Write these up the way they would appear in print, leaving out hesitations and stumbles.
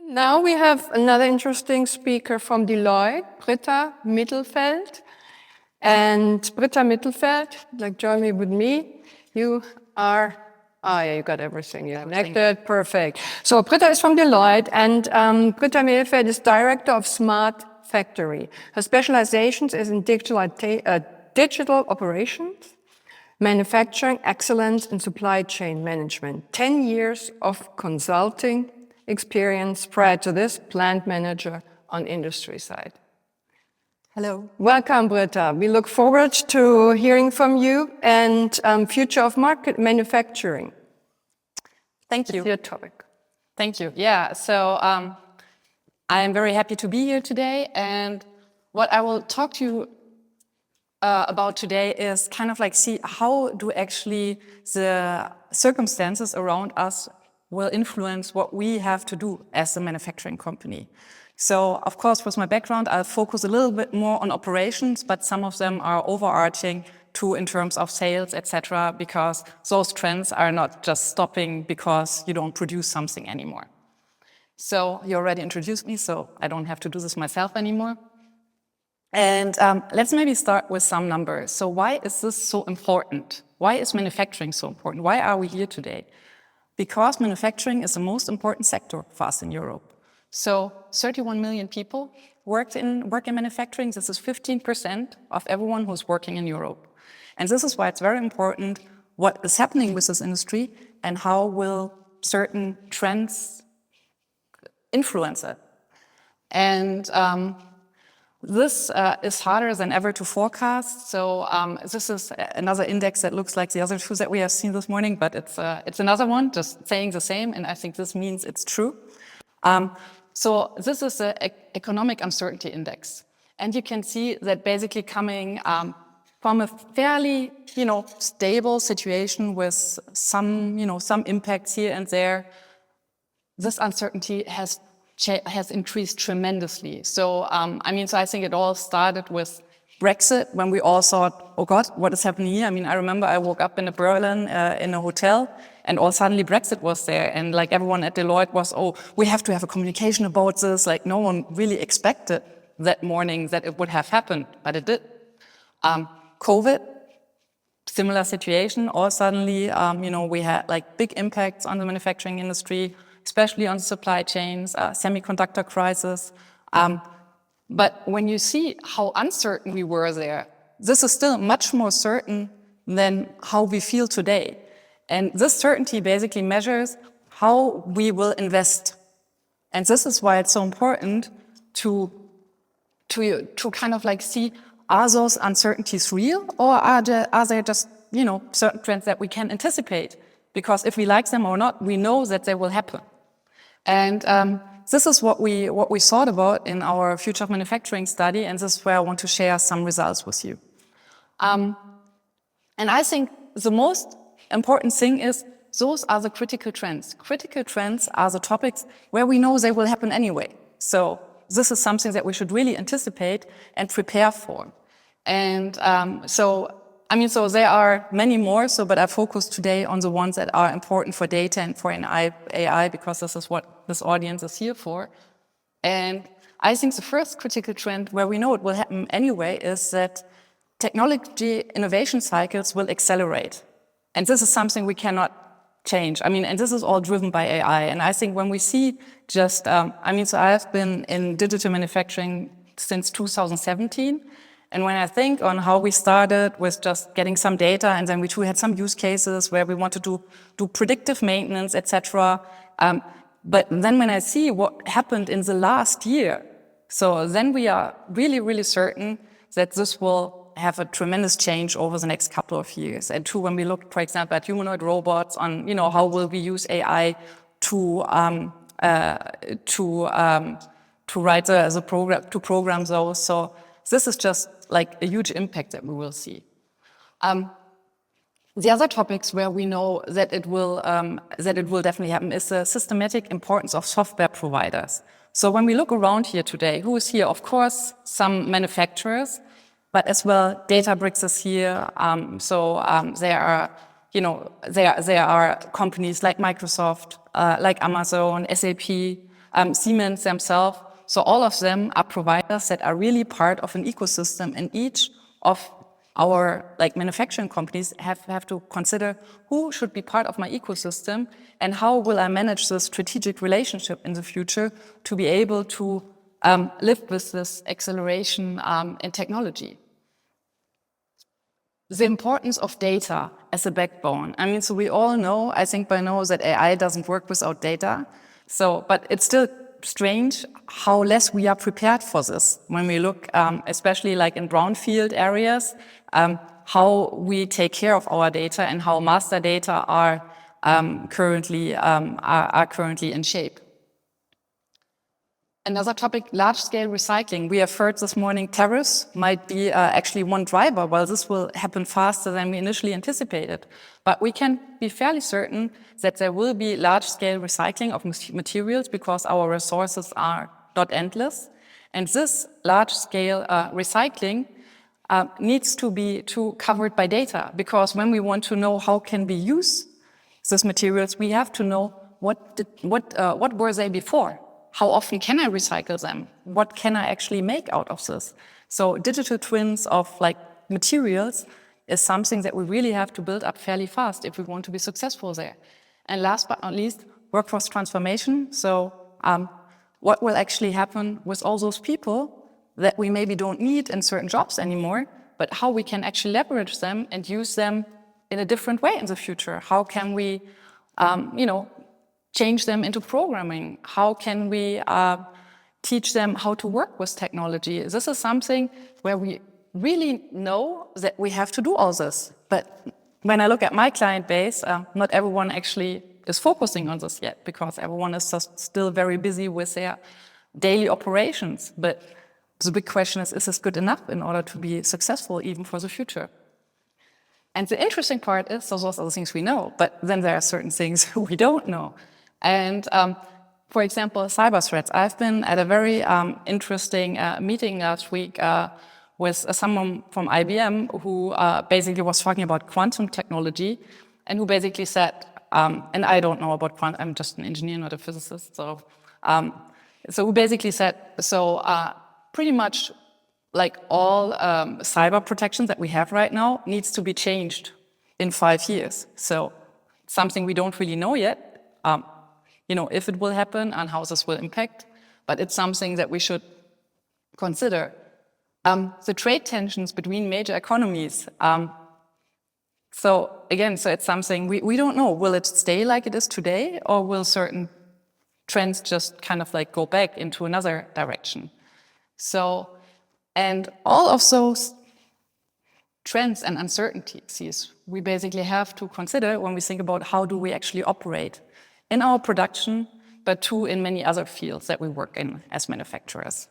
Now we have another interesting speaker from Deloitte, Britta Mittlefehldt. And Britta Mittlefehldt, like join me with me, you are, yeah, you got everything, you're connected, perfect. So Britta is from Deloitte, and Britta Mittlefehldt is Director of Smart Factory. Her specializations is in digital operations, manufacturing excellence, and supply chain management. 10 years of consulting experience, prior to this, plant manager on industry side. Hello. Welcome, Britta. We look forward to hearing from you and future of market manufacturing. Thank you. It's your topic. Thank you. Yeah, so I am very happy to be here today. And what I will talk to you about today is kind of like see how do actually the circumstances around us will influence what we have to do as a manufacturing company. So, of course, with my background, I'll focus a little bit more on operations, but some of them are overarching too in terms of sales, etc., because those trends are not just stopping because you don't produce something anymore. So, you already introduced me, so I don't have to do this myself anymore. And let's maybe start with some numbers. So, why is this so important? Why is manufacturing so important? Why are we here today? Because manufacturing is the most important sector for us in Europe. So 31 million people work in manufacturing. This is 15% of everyone who's working in Europe. And this is why it's very important what is happening with this industry and how will certain trends influence it. And this is harder than ever to forecast. So this is another index that looks like the other two that we have seen this morning, but it's another one, just saying the same, and I think this means it's true. So this is the economic uncertainty index, and you can see that basically coming from a fairly, stable situation with some impacts here and there. This uncertainty has increased tremendously. So, I think it all started with Brexit, when we all thought, oh God, what is happening here? I remember I woke up in Berlin in a hotel, and all suddenly Brexit was there. And like everyone at Deloitte was, oh, we have to have a communication about this. Like no one really expected that morning that it would have happened, but it did. COVID, similar situation. All suddenly, we had like big impacts on the manufacturing industry, especially on supply chains, semiconductor crisis. But when you see how uncertain we were there, this is still much more certain than how we feel today. And this certainty basically measures how we will invest. And this is why it's so important to kind of like see, are those uncertainties real, or are they just, certain trends that we can anticipate? Because if we like them or not, we know that they will happen. And this is what we thought about in our future of manufacturing study, and this is where I want to share some results with you. And I think the most important thing is those are the critical trends. Critical trends are the topics where we know they will happen anyway. So this is something that we should really anticipate and prepare for. And so there are many more, but I focus today on the ones that are important for data and for AI, because this is what this audience is here for. And I think the first critical trend where we know it will happen anyway is that technology innovation cycles will accelerate. And this is something we cannot change. And this is all driven by AI. And I think when we see just, so I have been in digital manufacturing since 2017. And when I think on how we started with just getting some data, and then we too had some use cases where we wanted to do predictive maintenance, etc. But then when I see what happened in the last year, so then we are really, really certain that this will have a tremendous change over the next couple of years. And too, when we look, for example, at humanoid robots, on how will we use AI to write the program, to program those. So this is just like a huge impact that we will see. The other topics where we know that it will definitely happen is the systematic importance of software providers. So when we look around here today, who is here? Of course, some manufacturers, but as well, Databricks is here. There are companies like Microsoft, like Amazon, SAP, Siemens themselves. So all of them are providers that are really part of an ecosystem, and each of our manufacturing companies have to consider who should be part of my ecosystem and how will I manage the strategic relationship in the future to be able to live with this acceleration in technology. The importance of data as a backbone. I mean, so we all know, I think by now, that AI doesn't work without data. So, but it's still strange how less we are prepared for this when we look, especially like in brownfield areas, how we take care of our data and how master data are currently in shape. Another topic, large-scale recycling. We have heard this morning tariffs might be actually one driver. Well, this will happen faster than we initially anticipated. But we can be fairly certain that there will be large-scale recycling of materials because our resources are not endless. And this large-scale recycling needs to be covered by data, because when we want to know how can we use these materials, we have to know what were they before. How often can I recycle them? What can I actually make out of this? So digital twins of materials is something that we really have to build up fairly fast if we want to be successful there. And last but not least, workforce transformation. So what will actually happen with all those people that we maybe don't need in certain jobs anymore, but how we can actually leverage them and use them in a different way in the future? How can we, change them into programming? How can we teach them how to work with technology? This is something where we really know that we have to do all this. But when I look at my client base, not everyone actually is focusing on this yet, because everyone is just still very busy with their daily operations. But the big question is this good enough in order to be successful even for the future? And the interesting part is, those are the things we know, but then there are certain things we don't know. And for example, cyber threats. I've been at a very interesting meeting last week with someone from IBM who basically was talking about quantum technology, and who basically said, and I don't know about quantum, I'm just an engineer, not a physicist, so who basically said, pretty much all cyber protections that we have right now needs to be changed in 5 years. So something we don't really know yet, if it will happen and how this will impact, but it's something that we should consider. The trade tensions between major economies. So it's something we don't know. Will it stay like it is today, or will certain trends just kind of go back into another direction? So, and all of those trends and uncertainties we basically have to consider when we think about how do we actually operate in our production, but too in many other fields that we work in as manufacturers.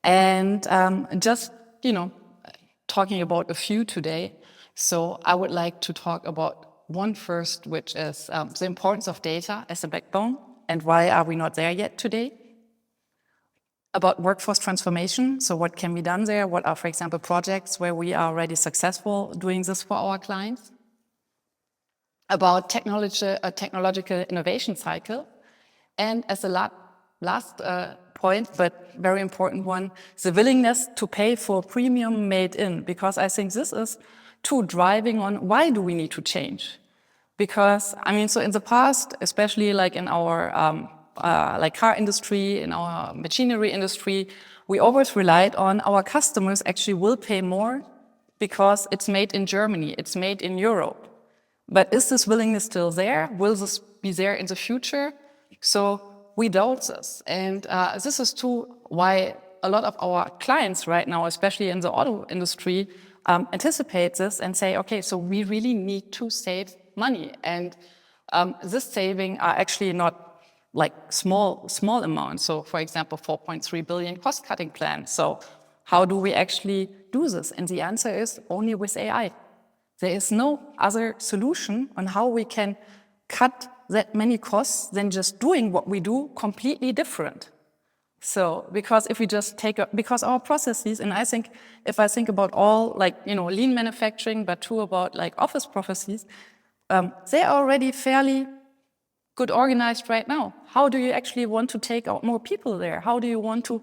And just, talking about a few today, so I would like to talk about one first, which is the importance of data as a backbone, and why are we not there yet today? About workforce transformation, so what can be done there? What are, for example, projects where we are already successful doing this for our clients? About technological innovation cycle, and as a last point, but very important one, the willingness to pay for premium made in, because I think this is too driving on why do we need to change? Because, so in the past, especially in our car industry, in our machinery industry, we always relied on our customers actually will pay more because it's made in Germany, it's made in Europe. But is this willingness still there? Will this be there in the future? So we doubt this. And this is too why a lot of our clients right now, especially in the auto industry, anticipate this and say, okay, so we really need to save money. And this saving are actually not small amounts. So for example, 4.3 billion cost cutting plan. So how do we actually do this? And the answer is only with AI. There is no other solution on how we can cut that many costs than just doing what we do completely different. So, because if we just because our processes, and I think, if I think about all lean manufacturing, but too about office processes, they are already fairly good organized right now. How do you actually want to take out more people there? How do you want to,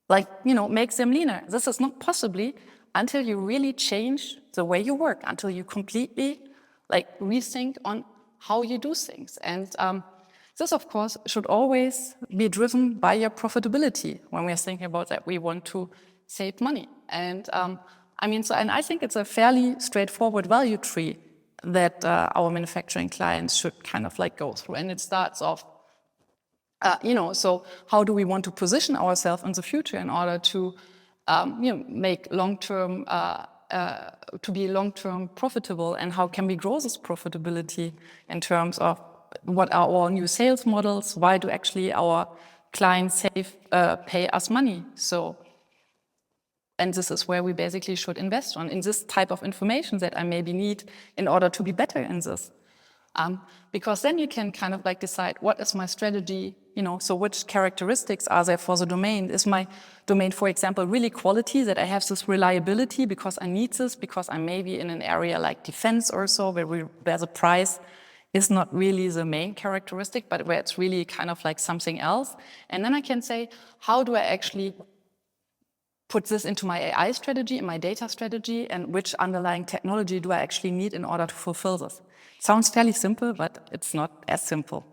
make them leaner? This is not possibly until you really change the way you work, until you completely rethink on how you do things. And this, of course, should always be driven by your profitability when we're thinking about that we want to save money. And I think it's a fairly straightforward value tree that our manufacturing clients should kind of go through. And it starts off, so how do we want to position ourselves in the future in order to make long-term, to be long-term profitable, and how can we grow this profitability in terms of what are our new sales models? Why do actually our clients pay us money? And this is where we basically should invest in this type of information that I maybe need in order to be better in this. Because then you can kind of decide, what is my strategy? So which characteristics are there for the domain? Is my domain, for example, really quality, that I have this reliability because I need this, because I'm maybe in an area like defense or so, where the price is not really the main characteristic, but where it's really kind of something else. And then I can say, how do I actually put this into my AI strategy, in my data strategy, and which underlying technology do I actually need in order to fulfill this? It sounds fairly simple, but it's not as simple.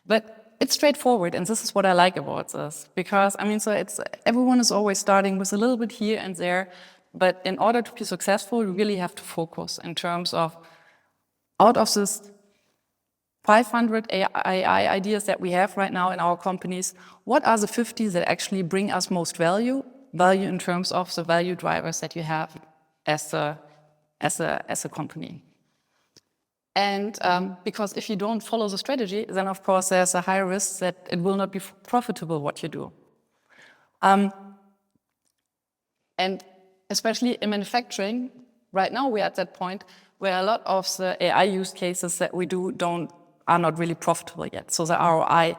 But it's straightforward, and this is what I like about this, because everyone is always starting with a little bit here and there, but in order to be successful, you really have to focus in terms of, out of this 500 AI ideas that we have right now in our companies, what are the 50 that actually bring us most value in terms of the value drivers that you have as a company? And because if you don't follow the strategy, then of course there's a high risk that it will not be profitable what you do. And especially in manufacturing, right now we're at that point where a lot of the AI use cases that we do are not really profitable yet. So the ROI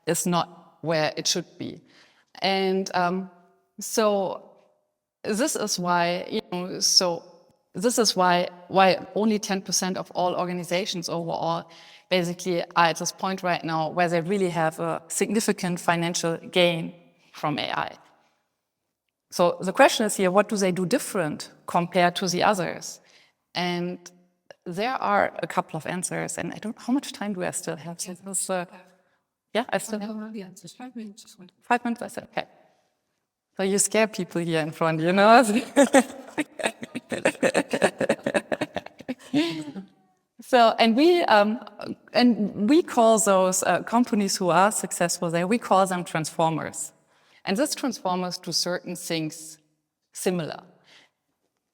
is not where it should be. And so this is why, this is why only 10% of all organizations overall basically are at this point right now where they really have a significant financial gain from AI. So the question is here, what do they do different compared to the others? And there are a couple of answers, and I don't know, how much time do I still have? So this, I still have 5 minutes. 5 minutes, I said, okay. So you scare people here in front, So, and we call those companies who are successful there, we call them transformers. And these transformers do certain things similar.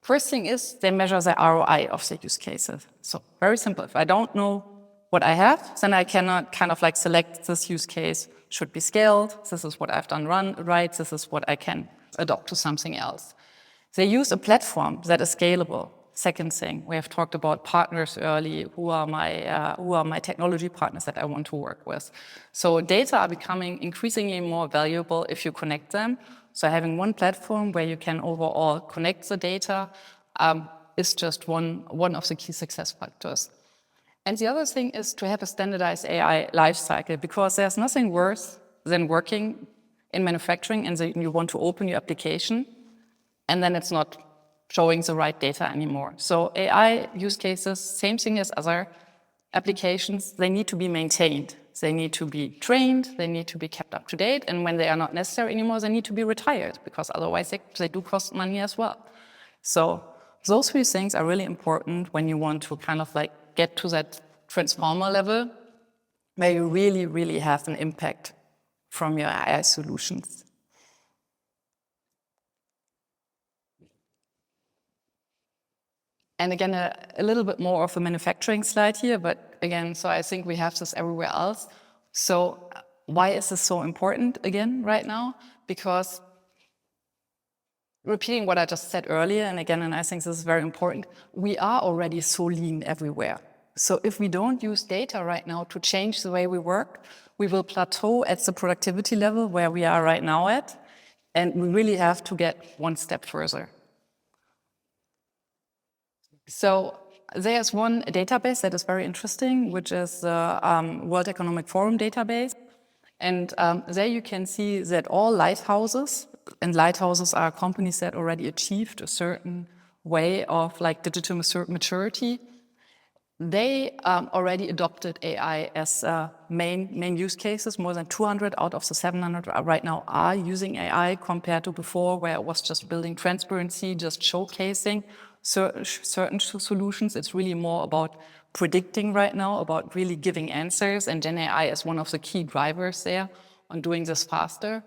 First thing is they measure the ROI of the use cases. So very simple. If I don't know what I have, then I cannot kind of select this use case should be scaled. This is what I've done right. This is what I can adopt to something else. They use a platform that is scalable. Second thing, we have talked about partners early. Who are my technology partners that I want to work with? So data are becoming increasingly more valuable if you connect them. So having one platform where you can overall connect the data is just one of the key success factors. And the other thing is to have a standardized AI lifecycle, because there's nothing worse than working in manufacturing and you want to open your application and then it's not showing the right data anymore. So AI use cases, same thing as other applications, they need to be maintained. They need to be trained, they need to be kept up to date, and when they are not necessary anymore, they need to be retired, because otherwise they do cost money as well. So those three things are really important when you want to kind of get to that transformer level where you really, really have an impact from your AI solutions. And again, a little bit more of a manufacturing slide here, but again, so I think we have this everywhere else. So why is this so important again right now? Because repeating what I just said earlier, and again, and I think this is very important, we are already so lean everywhere. So if we don't use data right now to change the way we work, we will plateau at the productivity level where we are right now at, and we really have to get one step further. So there's one database that is very interesting, which is the World Economic Forum database. And there you can see that all lighthouses, and lighthouses are companies that already achieved a certain way of like digital maturity, they already adopted AI as main use cases. More than 200 out of the 700 right now are using AI compared to before, where it was just building transparency, just showcasing certain solutions. It's really more about predicting right now, about really giving answers, and Gen AI is one of the key drivers there on doing this faster.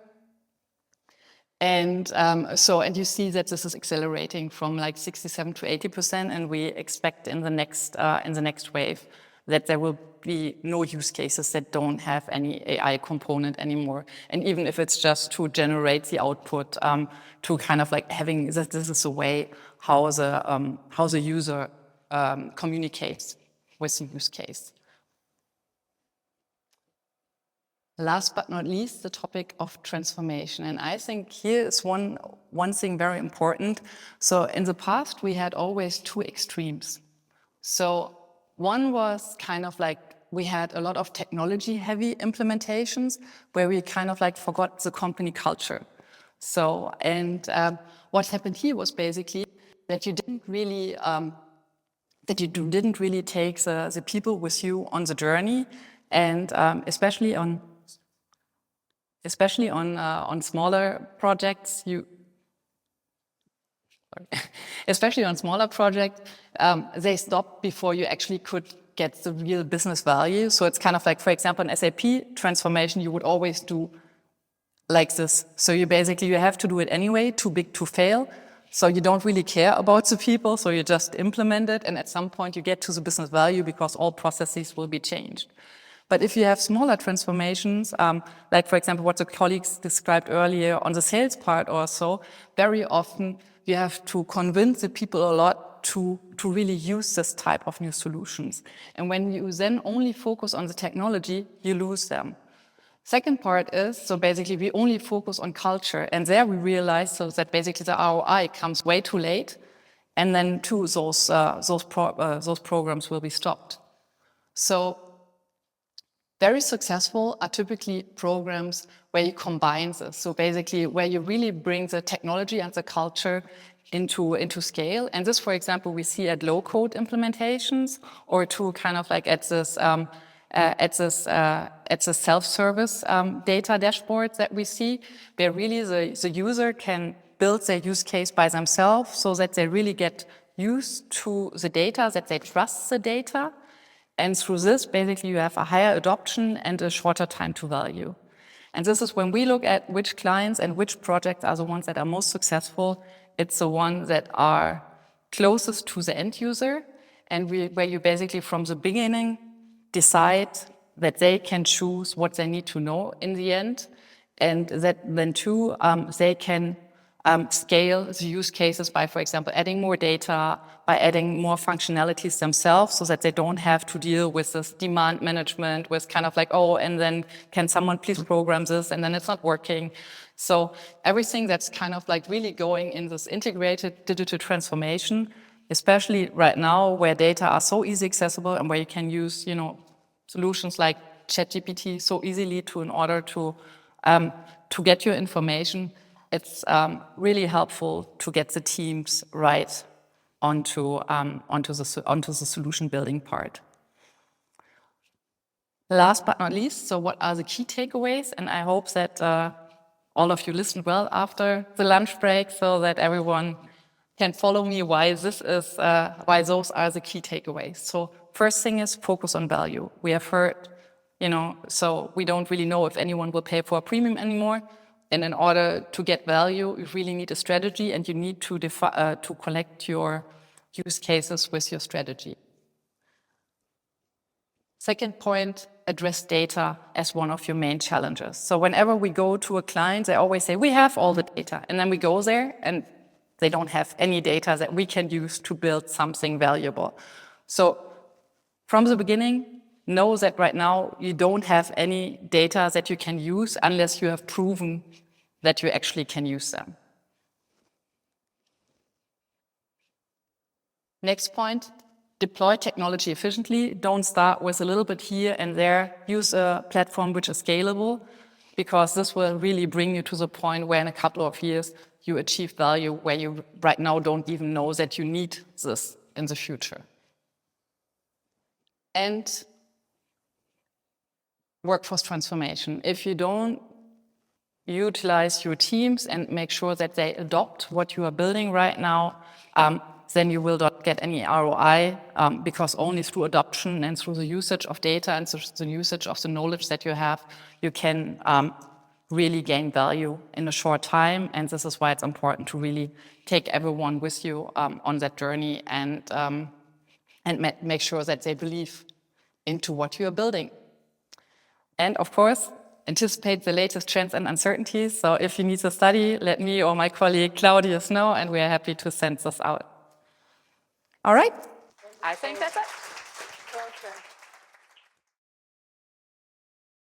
And and you see that this is accelerating from like 67 to 80%, and we expect in the next wave that there will be no use cases that don't have any AI component anymore. And even if it's just to generate the output, to kind of like having this is a way how the user communicates with the use case. Last but not least, the topic of transformation. And I think here is one thing very important. So in the past, we had always two extremes. So one was kind of like we had a lot of technology-heavy implementations where we kind of like forgot the company culture. So, and what happened here was basically that you didn't really take the people with you on the journey, and especially on smaller projects, they stopped before you actually could get the real business value. So it's kind of like, for example, an SAP transformation, you would always do like this. So you have to do it anyway, too big to fail. So you don't really care about the people, so you just implement it, and at some point you get to the business value because all processes will be changed. But if you have smaller transformations, like for example what the colleagues described earlier on the sales part or so, very often you have to convince the people a lot to really use this type of new solutions. And when you then only focus on the technology, you lose them. Second part is, so basically we only focus on culture, and there we realize so that basically the ROI comes way too late, and then too those programs will be stopped. So very successful are typically programs where you combine this. So basically where you really bring the technology and the culture into scale. And this, for example, we see at low-code implementations, or to kind of like at this self-service data dashboard that we see, where really the user can build their use case by themselves so that they really get used to the data, that they trust the data. And through this, basically, you have a higher adoption and a shorter time to value. And this is when we look at which clients and which projects are the ones that are most successful, it's the ones that are closest to the end user, and where you basically from the beginning decide that they can choose what they need to know in the end, and that then too, they can scale the use cases by, for example, adding more data, by adding more functionalities themselves so that they don't have to deal with this demand management with kind of like, oh, and then can someone please program this, and then it's not working. So everything that's kind of like really going in this integrated digital transformation, especially right now where data are so easy accessible and where you can use, solutions like ChatGPT so easily in order to get your information. It's really helpful to get the teams right onto the solution building part. Last but not least, so what are the key takeaways? And I hope that all of you listened well after the lunch break, so that everyone can follow me why those are the key takeaways. So first thing is focus on value. We have heard, so we don't really know if anyone will pay for a premium anymore. And in order to get value, you really need a strategy, and you need to collect your use cases with your strategy. Second point, address data as one of your main challenges. So whenever we go to a client, they always say, we have all the data. And then we go there and they don't have any data that we can use to build something valuable. So from the beginning, know that right now you don't have any data that you can use unless you have proven that you actually can use them. Next point, deploy technology efficiently. Don't start with a little bit here and there. Use a platform which is scalable, because this will really bring you to the point where in a couple of years you achieve value where you right now don't even know that you need this in the future. And workforce transformation. If you don't utilize your teams and make sure that they adopt what you are building right now, then you will not get any ROI, because only through adoption and through the usage of data and through the usage of the knowledge that you have, you can really gain value in a short time. And this is why it's important to really take everyone with you on that journey and make sure that they believe into what you are building. And of course, anticipate the latest trends and uncertainties. So if you need to study, let me or my colleague Claudius know, and we are happy to send this out. All right, I think that's it.